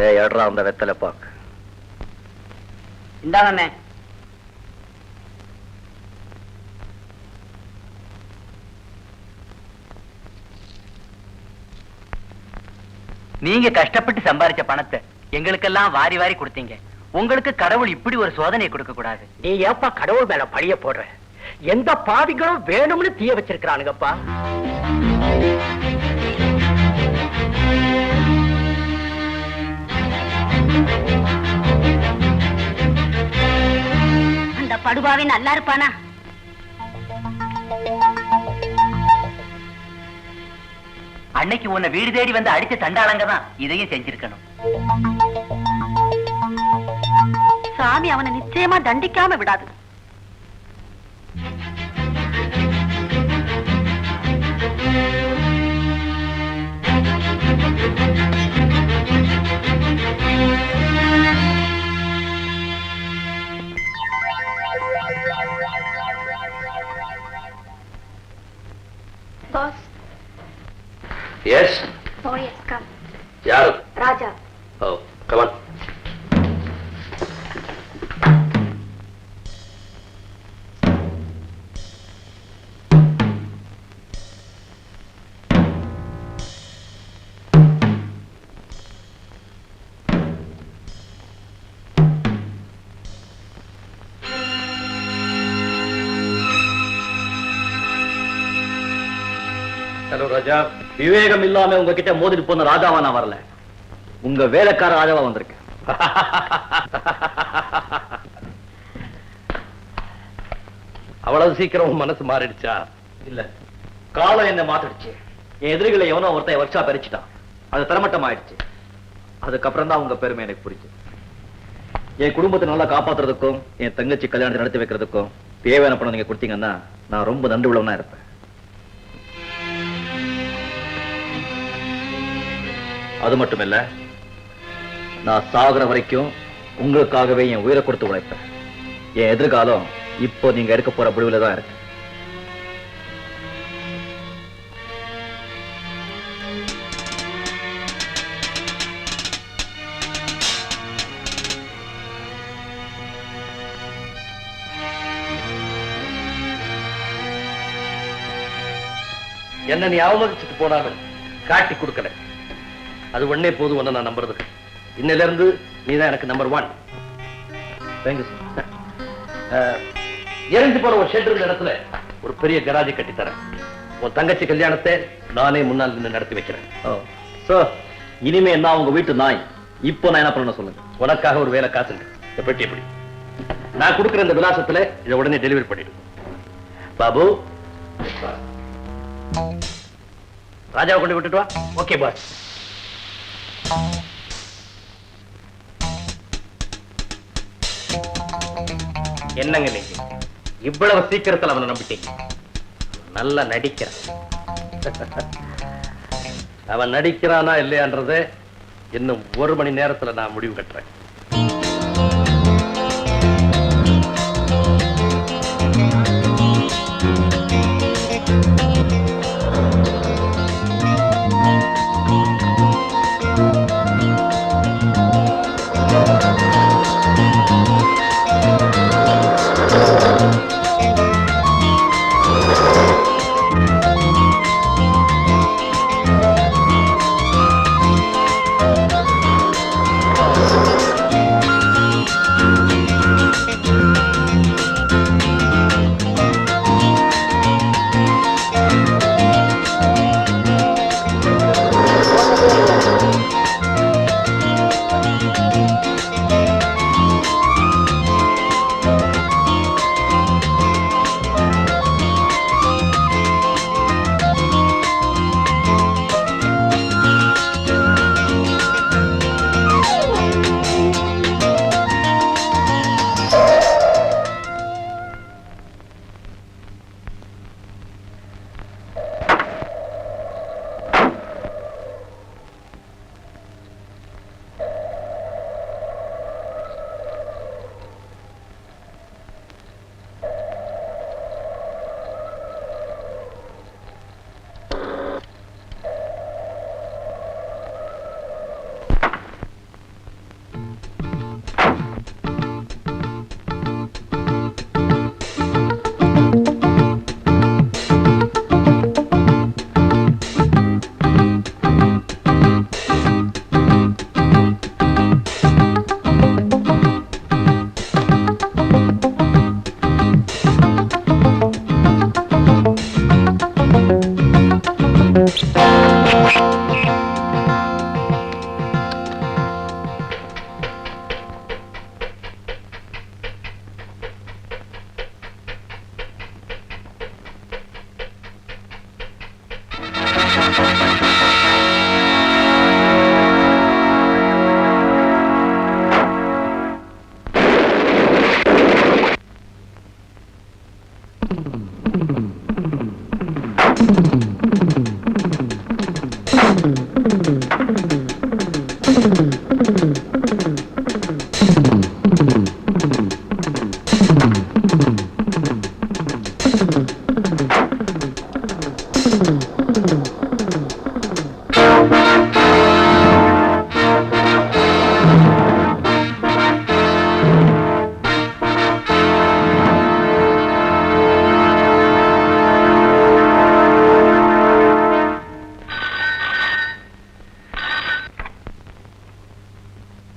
எடுறா அந்த வெத்தலை பாக்கு. இந்தாங்கண்ணே. நீங்க கஷ்டப்பட்டு சம்பாதிச்ச பணத்தை எங்களுக்கெல்லாம் வாரி வாரி கொடுத்தீங்க. உங்களுக்கு கடவுள் இப்படி ஒரு சோதனை கொடுக்க கூடாது. நீ ஏப்பா கடவுள் மேல பழிய போடுற? எந்த பாவிகளும் வேணும்னு தீய வச்சிருக்கிறானுங்கப்பா. அந்த படுபாவே நல்லா இருப்பானா? அன்னைக்கு உன்னை வீடு தேடி வந்து அடிச்ச தண்டாளங்க தான் இதையும் செஞ்சிருக்கணும். சாமி அவனை நிச்சயமா தண்டிக்காம விடாது. Boss. Yes. Oh yes, come. யாரு? Raja. Oh, come on. Hello Raja. விவேகம் இல்லாம உங்ககிட்ட மோதிட்டு போன ராஜாவா நான் வரல, உங்க வேலைக்கார ராஜாவா வந்திருக்கேன். அவ்வளவு சீக்கிரம் மனசு மாறிடுச்சா? இல்ல, காலம் என்ன மாத்திடுச்சு. என் எதிரிகளை எவனோ ஒருத்தன் வர்ஷா பறிச்சுட்டான். அது தரமட்டம் ஆயிடுச்சு. அதுக்கப்புறம் தான் உங்க பெருமை எனக்கு புரிஞ்சு. என் குடும்பத்தை நல்லா காப்பாத்துறதுக்கும் என் தங்கச்சி கல்யாணத்தை நடத்தி வைக்கிறதுக்கும் தேவையான பணம் நீங்க கொடுத்தீங்கன்னா நான் ரொம்ப நன்றி உள்ளவனா இருப்பேன். அது மட்டும் இல்ல, நான் சாகுற வரைக்கும் உங்களுக்காகவே என் உயிரை கொடுத்து உழைப்பேன். என் எதிர்காலம் இப்போ நீங்க எடுக்க போற முடிவுல தான் இருக்கு. என்ன நீ அவமதிச்சுட்டு போனாலும் காட்டி கொடுக்கல, அது ஒன்னே போதும். ஒன்னு நான் நம்புறதுக்கு. இன்னில இருந்து நீதான் எனக்கு நம்பர் 1. Thank you sir. எரிஞ்சு போற ஒரு ஷெட் இருந்த இடத்துல ஒரு பெரிய கராஜை கட்டி தரேன். உன் தங்கச்சி கல்யாணத்தை நானே முன்னால் நின்று நடத்தி வைக்கிறேன். சார், இனிமே நான் உங்க வீட்டு நாய். இப்போ நான் என்ன பண்ணணும் சொல்லுங்க. உனக்காக ஒரு வேலை காத்துங்க. இந்த பெட்டி எப்படி நான் கொடுக்குற இந்த விலாசத்துல இதை உடனே டெலிவரி பண்ணிடு. பாபு, ராஜாவை கொண்டு விட்டுட்டு வா. Okay boss. என்னங்க நீங்க இவ்வளவு சீக்கிரத்தில் அவனை நம்பிட்டீங்க? நல்லா நடிக்கிறான். அவன் நடிக்கிறானா இல்லையான்றதை இன்னும் 1 மணி நேரத்துல நான் முடிவு கட்டுறேன்.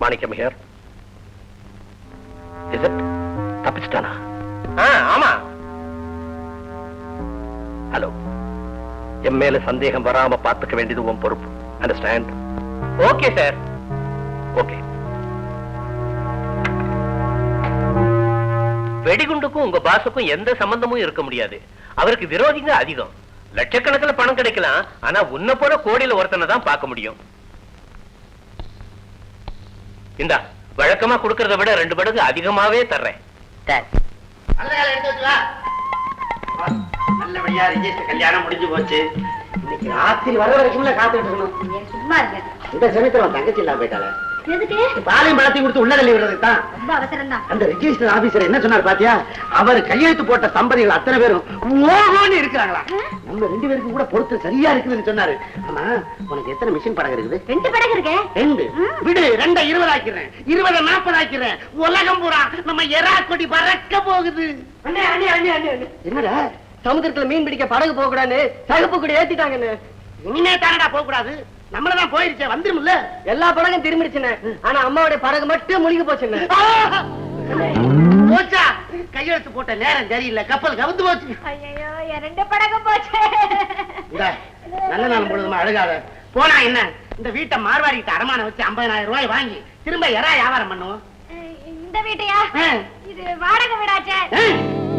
மாணிக்கம் ஹியர். Is it? தப்பிச்சிட்டானா? ஆமா. ஹலோ, என் மேல சந்தேகம் வராம பார்த்துக்க வேண்டியது உன் பொறுப்பு. அண்டர்ஸ்டாண்ட்? Okay sir. ஓகே. வெடிகுண்டுக்கும் உங்க பாசுக்கும் எந்த சம்பந்தமும் இருக்க முடியாது. அவருக்கு விரோதிங்க அதிகம். லட்சக்கணக்கில் பணம் கிடைக்கலாம். ஆனா உன்னை போல கோடியில ஒருத்தனை தான் பார்க்க முடியும். இந்தா, வழக்கமா கொடுக்கறத விட 2 மடங்கு அதிகமாவே தர்றேன். நல்லபடியா ரிஜிஸ்டர் கல்யாணம் முடிஞ்சு போச்சு. இன்னைக்கு ராத்திரி வர வரைக்கும்ல காத்துட்டு இருக்கணும். சும்மா இருங்க. இந்த சமயத்துல தங்கச்சி இல்லாம போயிட்டால. எதுக்கு? பாலையும் பழத்தையும் கொடுத்து உள்ள தள்ளி விடுறதுக்கு தான். ரொம்ப அவசரம் தான். அந்த ரிஜிஸ்டர் ஆபீசர் என்ன சொன்னார் பாத்தியா? அவர் கையெழுத்து போட்ட தம்பதிகள் அத்தனை பேரும் ஓஹோன்னு இருக்கிறாங்களா? நம்ம 2 பேருக்கும் கூட பொறுத்து சரியா இருக்குதுன்னு சொன்னாரு. ஆமா, உனக்கு எத்தனை மிஷின் படகு இருக்குது? 2 படகு இருக்கு. 2 விடு, 2 20 ஆக்கிறேன், 20 40 ஆக்கிறேன். உலகம் பூரா நம்ம எறா கொடி பறக்க போகுது. அண்ணே அண்ணே அண்ணே அண்ணே என்னடா சமுத்திரத்துல மீன் பிடிக்க படகு போக கூடாது, சகப்பு கூட ஏத்திட்டாங்கன்னு. இனிமே தானடா போக கூடாது. நம்மளதான் போயிருச்சே, வந்துரும்ல. எல்லா படகும் திரும்பிடுச்சுன்னு. ஆனா அம்மாவுடைய படகு மட்டும் முழுகி போச்சுன்னு. போச்சா? கையெழுத்து போட்ட நேரம் சரியில்லை, கப்பல் கவுந்து போச்சு. ஐயோ, 2 படகு போச்சு. நல்ல நாள் முழுதுமா அழுகாத. போனா என்ன, இந்த வீட்டை மார்வாடிக்கிட்ட அடமானம் வச்சு 50,000 ரூபாய் வாங்கி திரும்ப எறா வியாபாரம் பண்ணுவோம். இந்த வீட்டையா? இது வாடகை வீடாச்சே.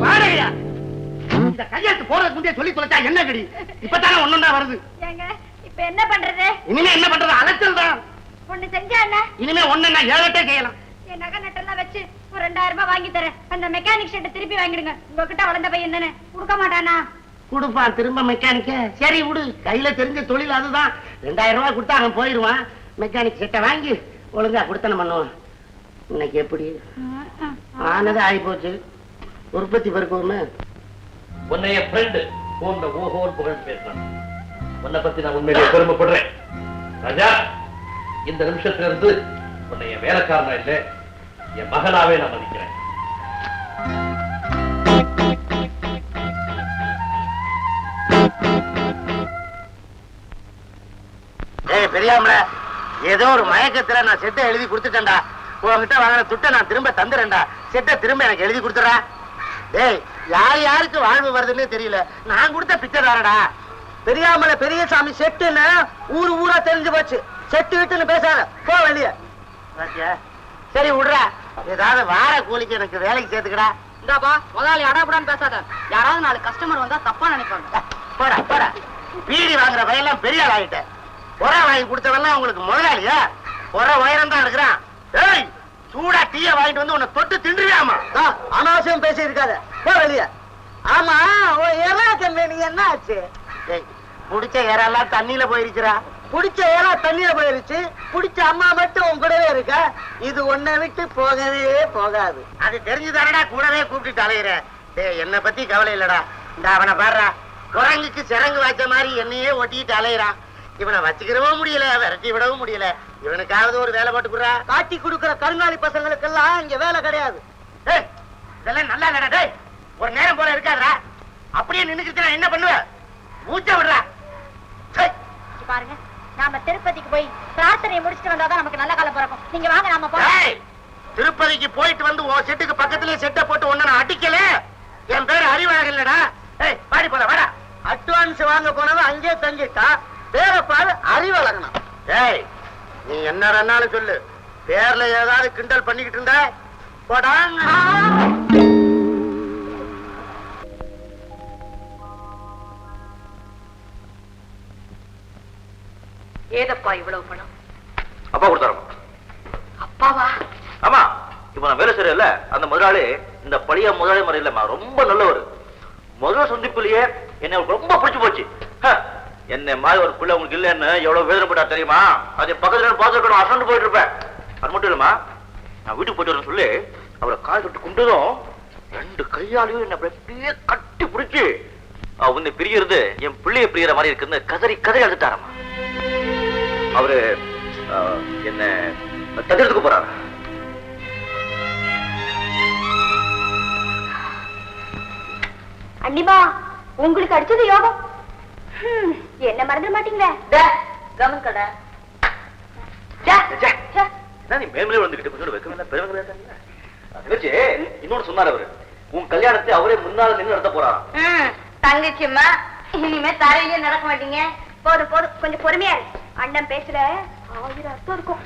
வாடகையா? இந்த கையெழுத்து போறதுக்கு முன்னே சொல்லி தொலைச்சா என்ன கடி? இப்பதானே ஒண்ணுதான் வருது. ஏங்க, இப்ப என்ன பண்றது? இனிமே என்ன பண்றது? அலைச்சல் தான். ஒண்ணு செஞ்சா என்ன? இனிமே ஒண்ணுன்னா 7 செய்யலாம். என் நகை நட்டெல்லாம் வச்சு ஒரு 2000 ரூபாய் வாங்கி தரேன். அந்த மெக்கானிக் ஷெட்டை திருப்பி வாங்கிடுங்க. உங்ககிட்ட வளர்ந்த பையன் தானே, கொடுக்க மாட்டானா? கொடுப்பான் திரும்ப மெக்கானிக்க. சரி விடு, கையில தெரிஞ்ச தொழில் அதுதான். 2000 ரூபாய் கொடுத்தா அவன் போயிருவான். மெக்கானிக் செட்டை வாங்கி ஒழுங்கா கொடுத்தன பண்ணுவான். இன்னைக்கு எப்படி ஆனது ஆகி போச்சு. உற்பத்தி பெருக்குமே. உன்னைய ஃப்ரெண்டு போன்ற ஓஹோன்னு புகழ் பேசுறான். உன்னை பத்தி நான் உண்மையிலேயே பெருமைப்படுறேன் ராஜா. இந்த நிமிஷத்துல இருந்து உன்னை என் வேலைக்காரனா இல்ல, என் மகனாவே நான் மதிக்கிறேன். பெரியாமல ஏதோ ஒரு மயக்கத்துல நான் செட்டை எழுதி கொடுத்துட்டேன்டா. உங்ககிட்ட வாங்கின துட்டை நான் திரும்ப தந்துறேன்டா. செட்டை திரும்ப எனக்கு எழுதி கொடுத்துறா. டேய், யார் யாருக்கு வாழ்வு வருதுன்னே தெரியல. நான் கொடுத்த பிச்சை தானடா. பெரியாமல பெரியசாமி செட்டுன்னு ஊரு ஊரா தெரிஞ்சு போச்சு. செட்டு விட்டுன்னு பேசாத, போ வெளிய. சரி விடுறா, ஏதாவது வார கூலிக்கு எனக்கு வேலைக்கு சேர்த்துக்கடா. இந்தாப்பா, முதலாளி அடாபடான்னு பேசாத. யாராவது 4 கஸ்டமர் வந்தா தப்பா நினைப்பாங்க. போடா போடா. பீடி வாங்குற பையெல்லாம் பெரிய ஆள் ஆகிட்டேன். உரம் வாங்கி கொடுத்தவெல்லாம் உங்களுக்கு முதலாளியா? உர உயரம் தான் இருக்கிறான். ஏய், சூடா டீய வாங்கிட்டு வந்து உன்னை தொட்டு தின்றுவியாமா? அனாவசியம் பேசி இருக்காத, போ வெளிய. ஆமா, ஏறா கம்பெனி என்ன ஆச்சு? புடிச்ச ஏரெல்லாம் தண்ணியில போயிருச்சுரா. புடிச்ச ஏரா தண்ணியில போயிருச்சு. புடிச்ச அம்மா மட்டும் உன் கூடவே இருக்க. இது உன்னை விட்டு போகவே போகாது. அது தெரிஞ்சுதானடா கூடவே கூப்பிட்டு அலையிற. என்னை பத்தி கவலை இல்லடா. இந்த அவனை பாடுறா, குரங்குக்கு சிறங்கு வாய்ச்ச மாதிரி என்னையே ஒட்டிட்டு அலையிறான். இவனை வச்சுக்கிறவும் முடியல, விரட்டி விடவும் முடியல. இவனுக்காவது ஒரு வேலை போட்டு கொடுறா. காட்டி கொடுக்கிற கருங்காலி பசங்களுக்கெல்லாம் இங்க வேலை கிடையாது. இதெல்லாம் நல்லா இல்லடா. டேய், ஒரு நேரம் போல இருக்காதுடா. அப்படியே நின்னுக்கிட்டு என்ன பண்ணுவ? மூச்ச விடுறா. பாருங்க, நாம திருப்பதிக்கு போய் பிரார்த்தனையை முடிச்சுட்டு வந்தாதான் நமக்கு நல்ல காலம் பிறக்கும். நீங்க வாங்க, நாம போறோம். திருப்பதிக்கு போயிட்டு வந்து உன் செட்டுக்கு பக்கத்திலேயே செட்டை போட்டு ஒன்னு நான் அடிக்கல. என் பேரு அறிவழகன் இல்லடா. பாடி போல வாடா. அட்வான்ஸ் வாங்க போனவன் அங்கே தங்கிட்டா. பேர பாரு அறிவழகனா. ஏய், நீ என்ன வேணாலும் சொல்லு. பேர்ல ஏதாவது கிண்டல் பண்ணிக்கிட்டு இருந்த போடா. ஏதப்பா இவ்வளவு பணம்? அப்பா கொடுத்தாரு. அப்பாவா? ஆமா, இப்ப நான் வேலை செய்யல. அந்த முதலாளி இந்த பழைய முதலாளி முறை இல்லம்மா, ரொம்ப நல்லவர். முதல் சந்திப்புலயே என்ன ரொம்ப பிடிச்சு போச்சு. என்ன மாதிரி ஒரு பிள்ளை உங்களுக்கு இல்லைன்னு எவ்வளவு வேதனைப்பட்டா தெரியுமா? அது பக்கத்துல பார்த்துருக்கணும், அசந்து போயிட்டு இருப்பேன். அது மட்டும் இல்லம்மா, நான் வீட்டுக்கு போயிட்டு வரேன்னு சொல்லி அவரை கால் தொட்டு கும்பிட்டதும் 2 கையாலையும் என்ன அப்படியே கட் கட்டி பிடிச்சு உன்னை பிரியறது என் பிள்ளைய பிரியற மாதிரி இருக்குன்னு கதறி கதறி அழுத்தாராமா. அவரு என்ன தடுத்துக்கு போறாரு. அண்ணிமா, உங்களுக்கு அடிச்சது யோகம். என்ன மறந்துட மாட்டீங்களே. கவனம் கடை நீ மேலே வந்துகிட்டு கொஞ்சம் வைக்கல பெருமைகளே தங்கச்சி. இன்னொன்னு சொன்னார் அவரு, உன் கல்யாணத்தை அவரே முன்னால நின்று நடத்த போறாராம். தங்கச்சிம்மா, இனிமே தரையிலே நடக்க மாட்டீங்க. போதும் போதும், கொஞ்சம் பொறுமையா இருக்கு. அண்ணன் பேசுற 1000 அர்த்தம் இருக்கும்.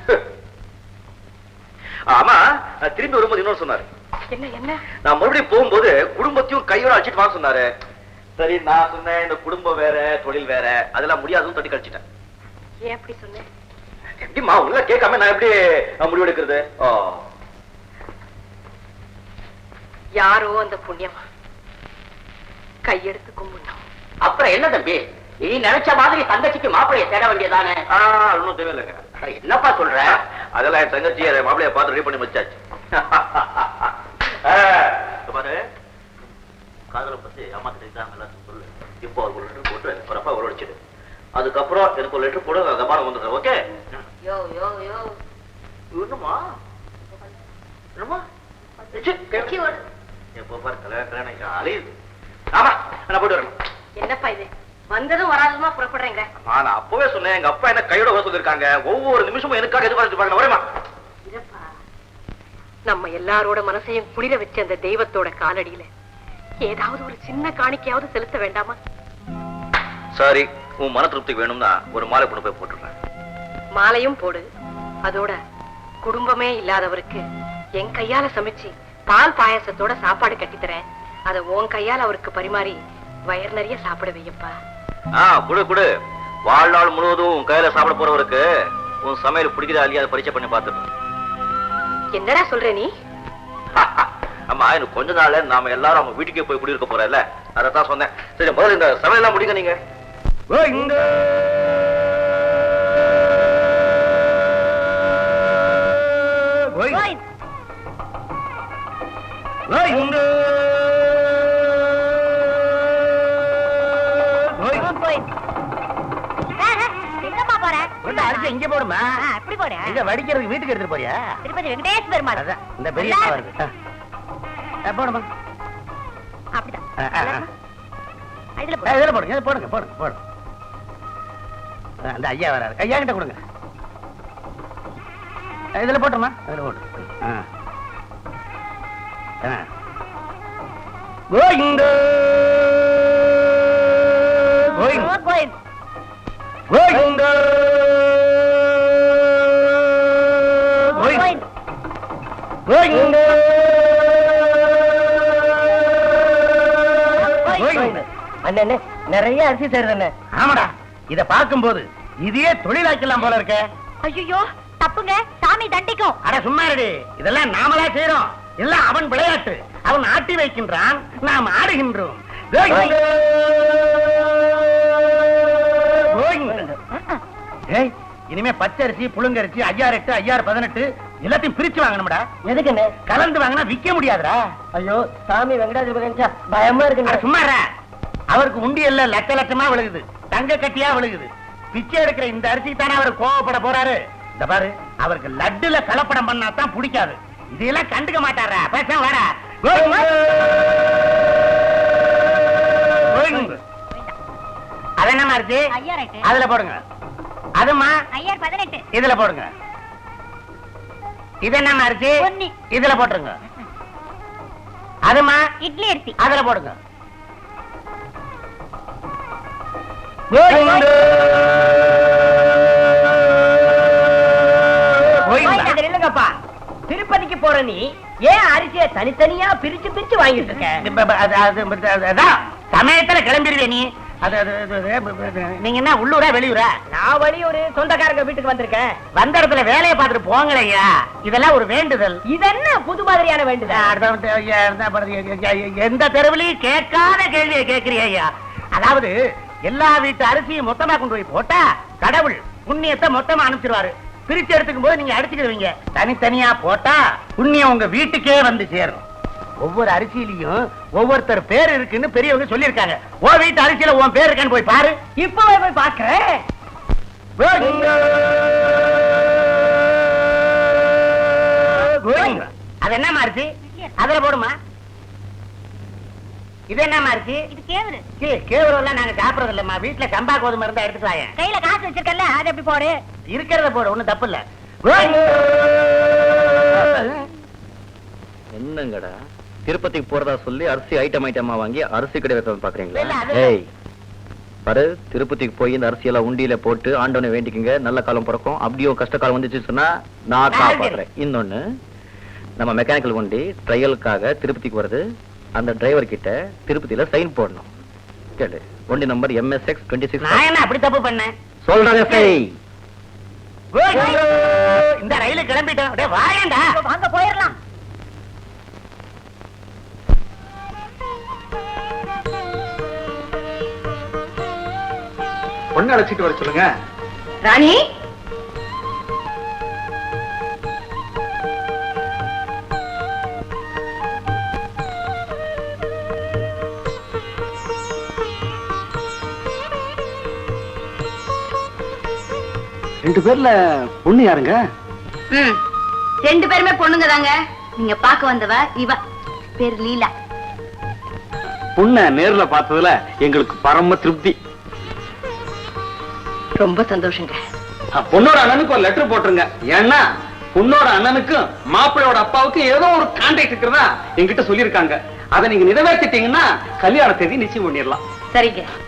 ஆமா, திரும்பி வரும்போது இன்னொன்னு சொன்னாரு. என்ன என்ன? நான் மறுபடியும் போகும்போது குடும்பத்தையும் கையோட அழைச்சிட்டு வாங்க சொன்னாரு. சரி, நான் சொன்னேன் இந்த குடும்பம் வேற தொழில் வேற, அதெல்லாம் முடியாதுன்னு தட்டி கழிச்சிட்டேன். ஏன் அப்படி சொன்னேன்? எப்படிமா உள்ள கேட்காம நான் எப்படி முடிவெடுக்கிறது? யாரோ அந்த புண்ணியமா கையெடுத்து கும்பிடணும். அப்புறம் என்ன தம்பி, நீ நினைச்ச மாதிரி தங்கச்சிக்கு மாப்பிளைய தேட வேண்டியதானே? ஒன்னும் தேவையில்லைங்க. என்னப்பா சொல்ற? அதெல்லாம் என் தங்கச்சி அதை மாப்பிளைய பார்த்து ரெடி பண்ணி வச்சாச்சு. பாரு, காதலை பத்தி அம்மா கிட்ட எல்லாத்தையும் சொல்லு. இப்போ ஒரு லெட்டர் போட்டு ஒரு அப்பா வரவழைச்சிடு. அதுக்கப்புறம் எனக்கு ஒரு லெட்டர் போடு, கமானம் வந்துடுறேன். ஓகே? யோ யோ யோ, என்னமா என்னமா எப்போ பாரு கல்யாணம் அலையுது. ஆமா, நான் போயிட்டு வரேன். என்னப்பா இது வந்ததும் வராததுமா புறப்படுறீங்க? நான் அப்பவே சொன்னேன், எங்க அப்பா என்ன கையோட வர சொல்லிருக்காங்க. ஒவ்வொரு நிமிஷமும் எனக்காக எதிர்பார்த்து பாருங்க. வரேமா? இதப்பா, நம்ம எல்லாரோட மனசையும் குளிர வச்ச அந்த தெய்வத்தோட காலடியில ஏதாவது ஒரு சின்ன காணிக்கையாவது செலுத்த வேண்டாமா? சரி, உன் மன திருப்தி வேணும்னா ஒரு மாலை கொண்டு போய் போட்டுறேன். மாலையும் போடு. அதோட குடும்பமே இல்லாதவருக்கு என் கையால சமைச்சு பால் பாயாசத்தோட சாப்பாடு கட்டித்தரேன். அத உன் கையால அவருக்கு பரிமாறி வயர் நிறைய சாப்பிட வையப்பா. குடு குடு. வாழ்நாள் முழுவதும் உன் கையில சாப்பிட போறவருக்கு உன் சமையல் பிடிக்குதா இல்லையா பரிச்சை பண்ணி பார்த்துட்டு. என்னடா சொல்ற நீ? ஆமா, இன்னும் கொஞ்ச நாள்ல நாம எல்லாரும் அவங்க வீட்டுக்கே போய் குடியிருக்க போறோம்ல, அதான் சொன்னேன். சரி, முதல்ல இந்த சமையல் எல்லாம் முடிங்க நீங்க. எங்கம்மா போற? அரிசி இங்க போடுமா? எப்படி போற? இங்க வடிக்கிறதுக்கு வீட்டுக்கு எடுத்துட்டு போறியா? திருப்பதி வெங்கடேஷ் பெருமாள். இந்த பெரிய வருது. போடுமா? அப்படிதான். இதுல போ. இதுல போடுங்க, போடுங்க போடுங்க போடுங்க. அந்த ஐயா வராரு, ஐயா கிட்ட கொடுங்க. இதுல போட்டுமா? இதுல போட்டு. கோவிந்த கோவிந்த கோவிந்த். கோவிந்த கோவிந்த். கோவிந்த அண்ணே, நிறைய அரிசி சேருது. ஆமாடா, இத பாக்கும்போது இதையே தொழிலாக்கலாம் போல இருக்க. ஐயோ, தப்புங்க, சாமி தண்டிக்கும். அட சும்மா இருடி, இதெல்லாம் நாமளா செய்யறோம். எல்லாம் அவன் விளையாட்டு. அவன் ஆட்டி வைக்கின்றான், நாம் ஆடுகின்றோம். ஏய், இனிமே பச்சரிசி புழுங்கரிசி 5008 5018 எல்லாத்தையும் பிரிச்சு வாங்கணும்டா. எதுக்குன்னு? கலந்து வாங்கினா விக்க முடியாதுடா. ஐயோ, சாமி வெங்கடாஜலபதி பயமா இருக்கு. சும்மா அவருக்கு உண்டியல்ல லட்ச லட்சமா விழுகுது, தங்க கட்டியா விழுகுது. பிச்சை எடுக்கிற இந்த அரிசி தானே அவர் கோவப்பட போறாரு. இந்த பாரு, அவருக்கு லட்டுல கலப்படம் பண்ணா தான் பிடிக்காது. இதெல்லாம் கண்டுக்க மாட்டாரா? பேச வர அது என்னமா இருக்கு? அதுல போடுங்க. அதுமா 18. இதுல போடுங்க. இது என்னமா இருக்கு? இதுல போட்டுருங்க. அதுமா இட்லி அரிசி. அதுல போடுங்க. இல்லங்கப்பா, திருப்பதிக்கு போற நீ ஏன் அரிசியை தனித்தனியா பிரிச்சு பிரிச்சு வாங்கிட்டு இருக்க? சமயத்துல கிளம்பிடுவே நீ. நீங்க என்ன உள்ளூரா வெளியூரா? நான் வெளியூர், சொந்தக்காரங்க வீட்டுக்கு வந்திருக்கேன். வந்த இடத்துல வேலையை பார்த்துட்டு போங்களையா. இதெல்லாம் ஒரு வேண்டுதல். இது என்ன புது மாதிரியான வேண்டுதல்? எந்த தெருவிலையும் கேட்காத கேள்வியை கேட்கிறியா? அதாவது எல்லா வீட்டு அரிசியும் மொத்தமா கொண்டு போய் போட்டா கடவுள் புண்ணியத்தை மொத்தமா அனுப்பிச்சிருவாரு. பிரிச்சு எடுத்துக்கும் போது நீங்க அடிச்சுக்கிடுவீங்க. தனித்தனியா போட்டா புண்ணியம் உங்க வீட்டுக்கே வந்து சேரும். ஒவ்வொரு அரிசியிலையும் ஒவ்வொருத்தர் பேர் இருக்குன்னு பெரியவங்க சொல்லியிருக்காங்க. உன் வீட்டு அரிசியில உன் பேர் இருக்கான்னு போய் பாரு. இப்பவே போய் பாக்குறேன். அது என்னமா அரிசி? அதுல போடுமா. இது என்னமா அரிசி? இது கேவரு. கேவரம் எல்லாம் நாங்க சாப்பிடறது இல்லம்மா. வீட்டுல சம்பா கோதுமை இருந்தா எடுத்துக்கலாம். கையில காசு வச்சிருக்கல, அது எப்படி போடு? இருக்கிறத போடு, ஒண்ணும் தப்பு இல்ல. என்னங்கடா திருப்பதிக்கு போறதா சொல்லி அரிசி ஐட்டமா வாங்கி அரிசி கடை வைக்க இல்ல, பாக்குறீங்களா? அது- ஏய் பாரு, திருப்பதிக்கு போய் இந்த அரிசியெல்லாம் உண்டியில போட்டு ஆண்டவனை வேண்டிக்குங்க, நல்ல காலம் பிறக்கும். அப்படியோ கஷ்ட காலம் வந்துச்சு சொன்னா நான் காப்பாத்துறேன். இன்னொன்னு, நம்ம மெக்கானிக்கல் வண்டி ட்ரையலுக்காக திருப்பதிக்கு வருது. அந்த டிரைவர் கிட்ட திருப்பதியில சைன் போடணும். கேளு, வண்டி நம்பர் MSX 26. நான் என்ன அப்படி தப்பு பண்ணேன்? சொல்றாங்க செய். இந்த ரயிலு கிளம்பிட்டோம். டேய் வாயேண்டா. வாங்க போயிடலாம். பொண்ணு அழைச்சிட்டு வர சொல்லுங்க. ராணி, ரெண்டு பேர்ல பொண்ணு யாருங்க? ரெண்டு பேருமே பொண்ணுங்க தாங்க. நீங்க பாக்க வந்தவ இவ, பேர் லீலா. பொண்ண நேர்ல பார்த்ததுல எங்களுக்கு பரம திருப்தி. ரொம்ப சந்தோஷங்க. பொண்ணோட அண்ணனுக்கு ஒரு லெட்டர் போட்டுருங்க. ஏன்னா பொண்ணோட அண்ணனுக்கும் மாப்பிள்ளையோட அப்பாவுக்கும் ஏதோ ஒரு கான்டாக்ட் இருக்கிறதா என்கிட்ட சொல்லியிருக்காங்க. அதை நீங்க நிறைவேற்றிட்டீங்கன்னா கல்யாண தேதி நிச்சயம் பண்ணிடலாம். சரிங்க.